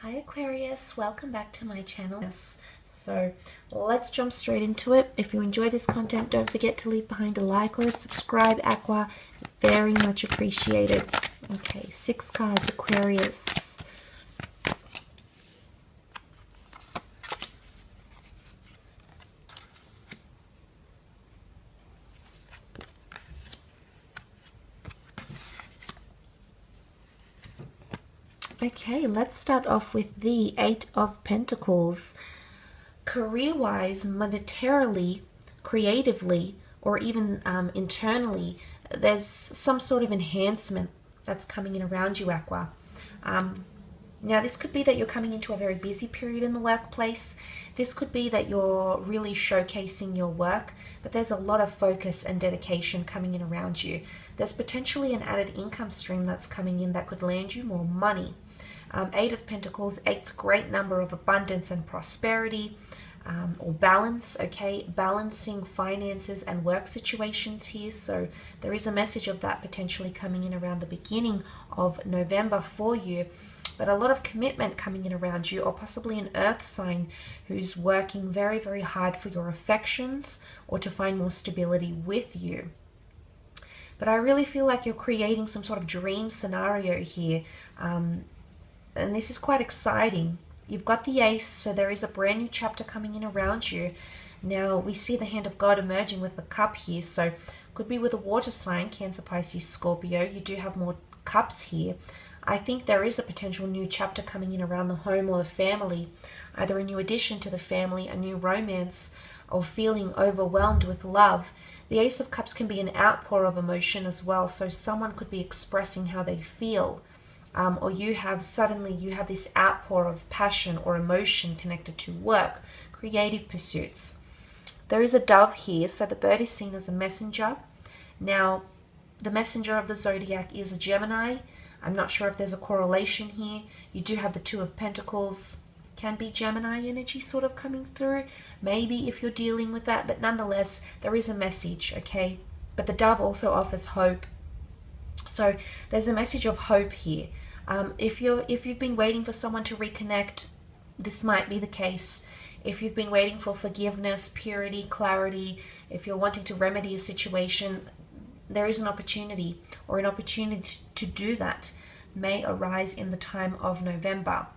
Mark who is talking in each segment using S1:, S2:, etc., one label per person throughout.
S1: Hi Aquarius, welcome back to my channel. So let's jump straight into it. If you enjoy this content, don't forget to leave behind a like or a subscribe, Aqua. Very much appreciated. Okay, 6 cards, Aquarius. Okay, let's start off with the 8 of Pentacles. Career-wise, monetarily, creatively, or even internally, there's some sort of enhancement that's coming in around you, Aqua. Now, this could be that you're coming into a very busy period in the workplace. This could be that you're really showcasing your work, but there's a lot of focus and dedication coming in around you. There's potentially an added income stream that's coming in that could land you more money. 8 of Pentacles, 8's great number of abundance and prosperity, or balance, okay? Balancing finances and work situations here. So there is a message of that potentially coming in around the beginning of November for you. But a lot of commitment coming in around you, or possibly an earth sign who's working very, very hard for your affections or to find more stability with you. But I really feel like you're creating some sort of dream scenario here. And this is quite exciting. You've got the Ace, so there is a brand new chapter coming in around you. Now, we see the hand of God emerging with the cup here. So, could be with a water sign, Cancer, Pisces, Scorpio. You do have more cups here. I think there is a potential new chapter coming in around the home or the family. Either a new addition to the family, a new romance, or feeling overwhelmed with love. The Ace of Cups can be an outpour of emotion as well. So, someone could be expressing how they feel. Or you have this outpour of passion or emotion connected to work, creative pursuits. There is a dove here, so the bird is seen as a messenger. Now, the messenger of the zodiac is a Gemini. I'm not sure if there's a correlation here. You do have the 2 of Pentacles. Can be Gemini energy sort of coming through. Maybe if you're dealing with that, but nonetheless, there is a message, okay? But the dove also offers hope. So there's a message of hope here. If you've been waiting for someone to reconnect, this might be the case. If you've been waiting for forgiveness, purity, clarity, if you're wanting to remedy a situation, there is an opportunity, or an opportunity to do that may arise in the time of November.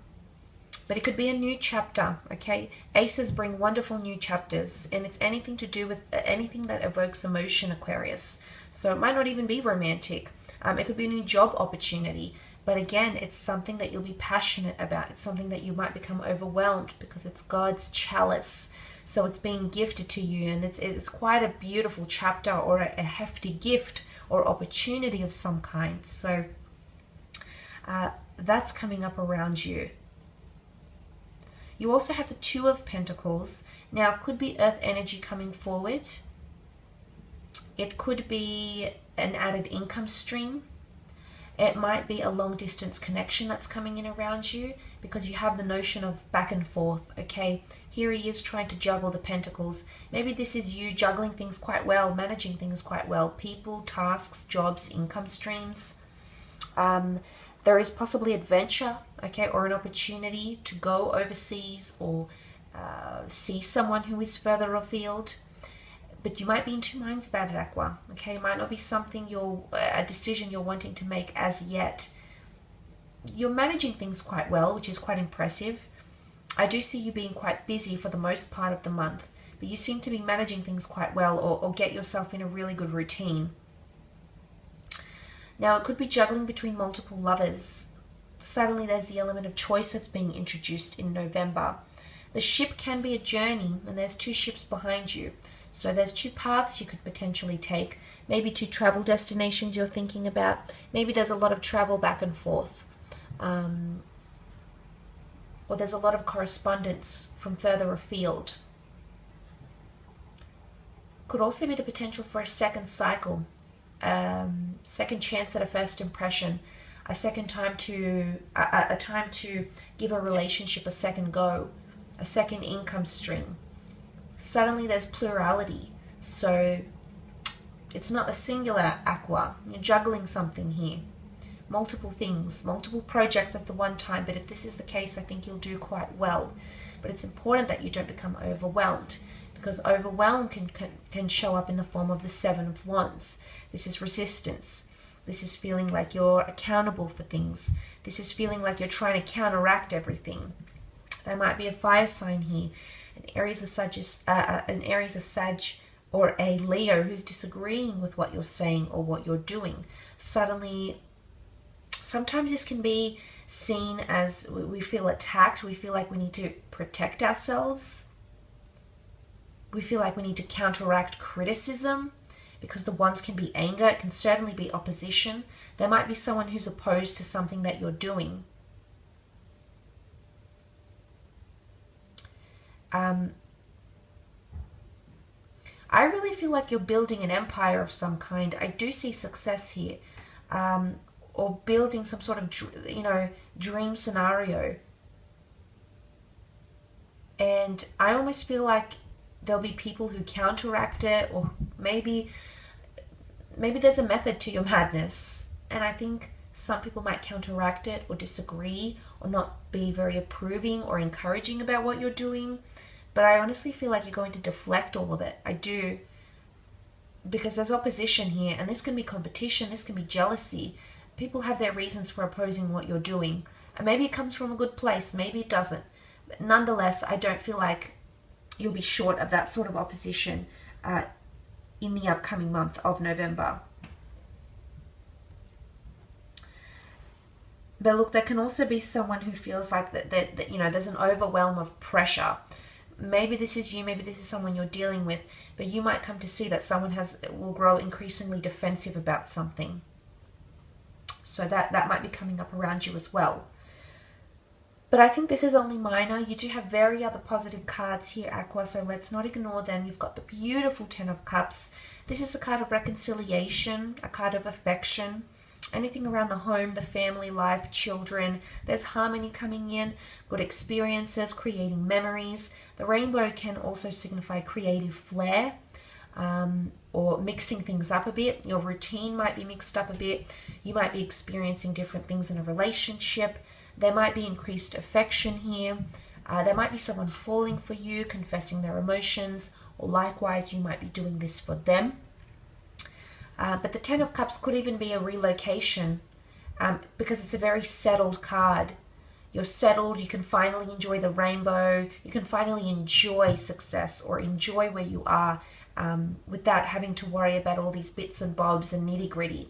S1: But it could be a new chapter, okay? Aces bring wonderful new chapters, and it's anything to do with anything that evokes emotion, Aquarius. So it might not even be romantic. It could be a new job opportunity. But again, it's something that you'll be passionate about. It's something that you might become overwhelmed because it's God's chalice. So it's being gifted to you, and it's quite a beautiful chapter, or a hefty gift or opportunity of some kind. So that's coming up around you. You also have the 2 of Pentacles. Now, it could be earth energy coming forward. It could be an added income stream. It might be a long distance connection that's coming in around you, because you have the notion of back and forth, okay? Here he is trying to juggle the pentacles. Maybe this is you juggling things quite well, managing things quite well. People, tasks, jobs, income streams. There is possibly adventure, okay, or an opportunity to go overseas, or see someone who is further afield. But you might be in 2 minds about it, Aqua. Okay, it might not be something a decision you're wanting to make as yet. You're managing things quite well, which is quite impressive. I do see you being quite busy for the most part of the month, but you seem to be managing things quite well, or get yourself in a really good routine. Now, it could be juggling between multiple lovers. Suddenly, there's the element of choice that's being introduced in November. The ship can be a journey, and there's 2 ships behind you. So there's 2 paths you could potentially take. Maybe 2 travel destinations you're thinking about. Maybe there's a lot of travel back and forth. Or there's a lot of correspondence from further afield. Could also be the potential for a second cycle. Second chance at a first impression. A time to give a relationship a second go. A second income stream. Suddenly there's plurality, so it's not a singular Aqua. You're juggling something here. multiple things, multiple projects at the one time. But if this is the case, I think you'll do quite well. But it's important that you don't become overwhelmed, because overwhelm can show up in the form of the Seven of Wands. This is resistance. This is feeling like you're accountable for things. This is feeling like you're trying to counteract everything. There might be a fire sign here, an Aries, a Sag, or a Leo who's disagreeing with what you're saying or what you're doing. Suddenly, sometimes this can be seen as we feel attacked. We feel like we need to protect ourselves. We feel like we need to counteract criticism, because the Wands can be anger. It can certainly be opposition. There might be someone who's opposed to something that you're doing. I really feel like you're building an empire of some kind. I do see success here, or building some sort of, dream scenario. And I almost feel like there'll be people who counteract it, or maybe there's a method to your madness. And I think some people might counteract it or disagree or not be very approving or encouraging about what you're doing. But I honestly feel like you're going to deflect all of it. I do. Because there's opposition here, and this can be competition, this can be jealousy. People have their reasons for opposing what you're doing. And maybe it comes from a good place, maybe it doesn't. But nonetheless, I don't feel like you'll be short of that sort of opposition in the upcoming month of November. But look, there can also be someone who feels like that there's an overwhelm of pressure. Maybe this is you, maybe this is someone you're dealing with, but you might come to see that someone will grow increasingly defensive about something. So that might be coming up around you as well. But I think this is only minor. You do have very other positive cards here, Aqua, so let's not ignore them. You've got the beautiful Ten of Cups. This is a card of reconciliation, a card of affection. Anything around the home, the family life, children. There's harmony coming in, good experiences, creating memories. The rainbow can also signify creative flair, or mixing things up a bit. Your routine might be mixed up a bit. You might be experiencing different things in a relationship. There might be increased affection here. There might be someone falling for you, confessing their emotions, or likewise, you might be doing this for them. But the Ten of Cups could even be a relocation, because it's a very settled card. You're settled, you can finally enjoy the rainbow, you can finally enjoy success or enjoy where you are without having to worry about all these bits and bobs and nitty gritty.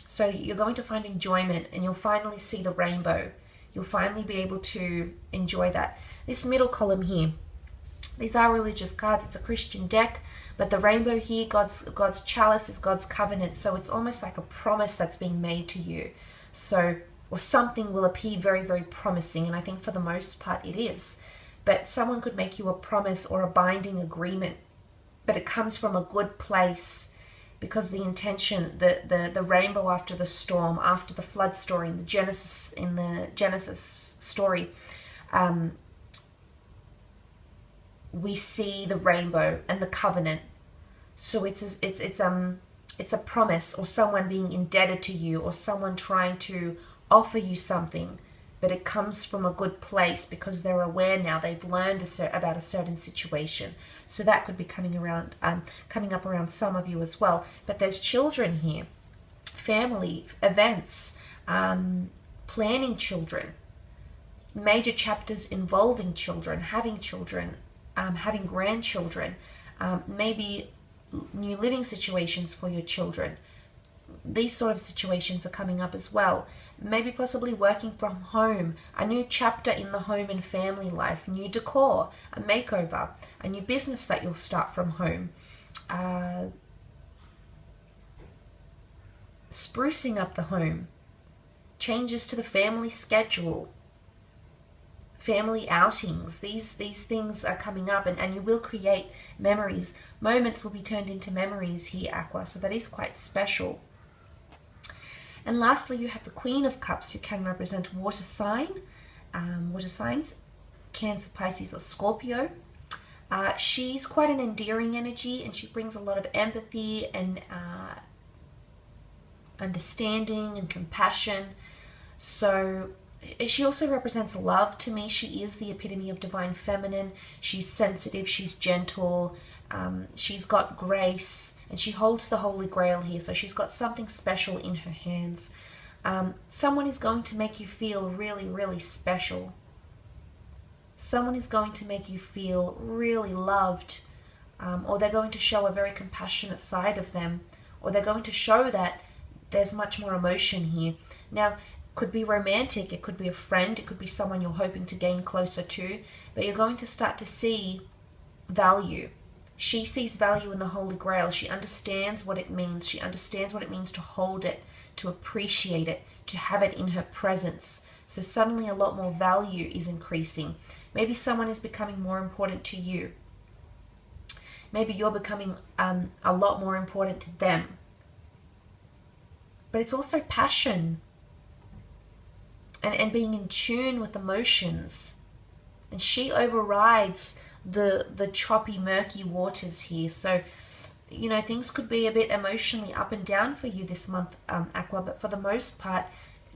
S1: So you're going to find enjoyment, and you'll finally see the rainbow. You'll finally be able to enjoy that. This middle column here, these are religious cards. It's a Christian deck, but the rainbow here, God's chalice, is God's covenant. So it's almost like a promise that's being made to you. So, or something will appear very, very promising, and I think for the most part it is. But someone could make you a promise or a binding agreement, but it comes from a good place, because the intention, the rainbow after the storm, after the flood story in the Genesis story, we see the rainbow and the covenant. So it's a promise, or someone being indebted to you, or someone trying to offer you something, but it comes from a good place because they're aware now, they've learned about a certain situation. So that could be coming up around some of you as well. But there's children here, family, events, planning children, major chapters involving children, having grandchildren, maybe new living situations for your children. These sort of situations are coming up as well. Maybe possibly working from home, a new chapter in the home and family life, new decor, a makeover, a new business that you'll start from home, sprucing up the home, changes to the family schedule, family outings. These things are coming up, and you will create memories. Moments will be turned into memories here, Aqua, so that is quite special. And lastly, you have the Queen of Cups, who can represent water signs, Cancer, Pisces, or Scorpio. She's quite an endearing energy, and she brings a lot of empathy and understanding and compassion. So she also represents love to me. She is the epitome of divine feminine. She's sensitive, she's gentle, she's got grace, and she holds the Holy Grail here. So she's got something special in her hands. Someone is going to make you feel really, really special. Someone is going to make you feel really loved, or they're going to show a very compassionate side of them, or they're going to show that there's much more emotion here. Now, it could be romantic, it could be a friend, it could be someone you're hoping to gain closer to, but you're going to start to see value. She sees value in the Holy Grail. She understands what it means. She understands what it means to hold it, to appreciate it, to have it in her presence. So suddenly a lot more value is increasing. Maybe someone is becoming more important to you. Maybe you're becoming a lot more important to them. But it's also passion and being in tune with emotions. And she overrides the choppy, murky waters here. So, you know, things could be a bit emotionally up and down for you this month, Aqua. But for the most part,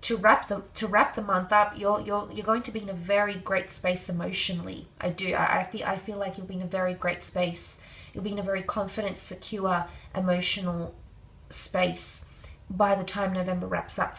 S1: to wrap the month up, you're going to be in a very great space emotionally. I feel like you'll be in a very great space. You'll be in a very confident, secure, emotional space by the time November wraps up for